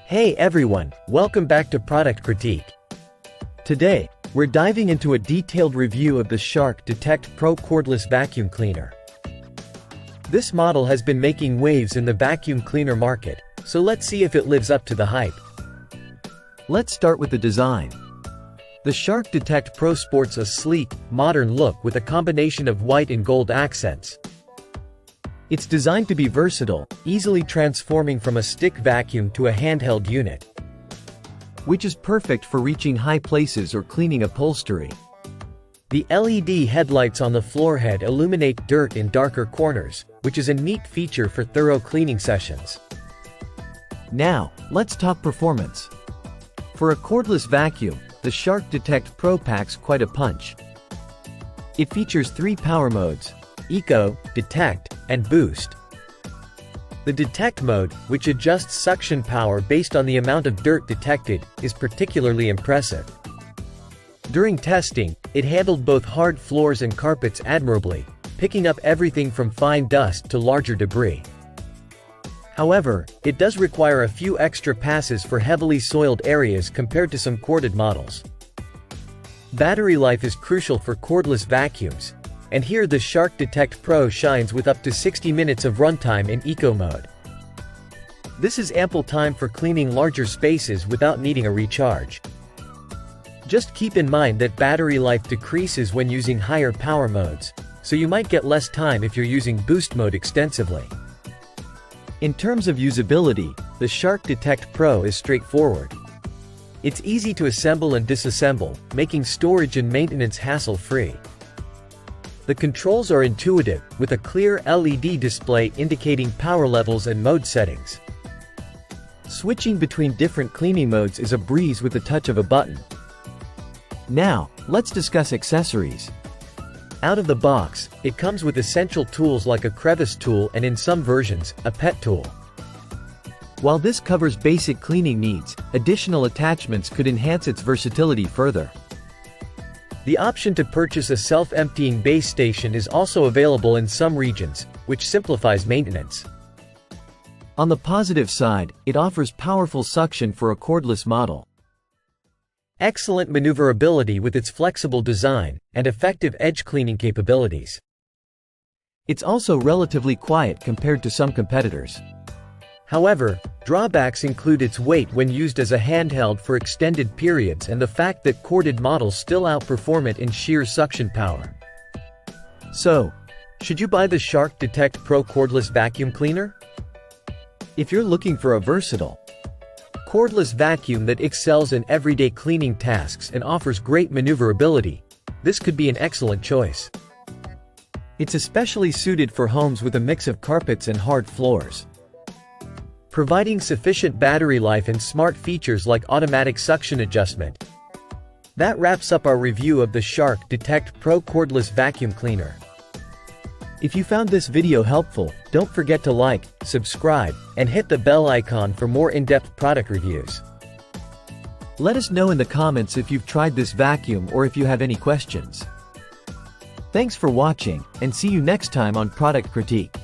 Hey everyone, welcome back to Product Critique. Today, we're diving into a detailed review of the Shark Detect Pro Cordless Vacuum Cleaner. This model has been making waves in the vacuum cleaner market, so let's see if it lives up to the hype. Let's start with the design. The Shark Detect Pro sports a sleek, modern look with a combination of white and gold accents. It's designed to be versatile, easily transforming from a stick vacuum to a handheld unit, which is perfect for reaching high places or cleaning upholstery. The LED headlights on the floor head illuminate dirt in darker corners, which is a neat feature for thorough cleaning sessions. Now, let's talk performance. For a cordless vacuum, the Shark Detect Pro packs quite a punch. It features 3 power modes: Eco, Detect, and Boost. The Detect mode, which adjusts suction power based on the amount of dirt detected, is particularly impressive. During testing, it handled both hard floors and carpets admirably, picking up everything from fine dust to larger debris. However, it does require a few extra passes for heavily soiled areas compared to some corded models. Battery life is crucial for cordless vacuums, and here the Shark Detect Pro shines with up to 60 minutes of runtime in Eco mode. This is ample time for cleaning larger spaces without needing a recharge. Just keep in mind that battery life decreases when using higher power modes, so you might get less time if you're using Boost mode extensively. In terms of usability, the Shark Detect Pro is straightforward. It's easy to assemble and disassemble, making storage and maintenance hassle-free. The controls are intuitive, with a clear LED display indicating power levels and mode settings. Switching between different cleaning modes is a breeze with the touch of a button. Now, let's discuss accessories. Out of the box, it comes with essential tools like a crevice tool and in some versions, a pet tool. While this covers basic cleaning needs, additional attachments could enhance its versatility further. The option to purchase a self-emptying base station is also available in some regions, which simplifies maintenance. On the positive side, it offers powerful suction for a cordless model. Excellent maneuverability with its flexible design, and effective edge cleaning capabilities. It's also relatively quiet compared to some competitors. However, drawbacks include its weight when used as a handheld for extended periods and the fact that corded models still outperform it in sheer suction power. So, should you buy the Shark Detect Pro Cordless Vacuum Cleaner? If you're looking for a versatile, cordless vacuum that excels in everyday cleaning tasks and offers great maneuverability, this could be an excellent choice. It's especially suited for homes with a mix of carpets and hard floors. Providing sufficient battery life and smart features like automatic suction adjustment. That wraps up our review of the Shark Detect Pro Cordless Vacuum Cleaner. If you found this video helpful, don't forget to like, subscribe, and hit the bell icon for more in-depth product reviews. Let us know in the comments if you've tried this vacuum or if you have any questions. Thanks for watching, and see you next time on Product Critique.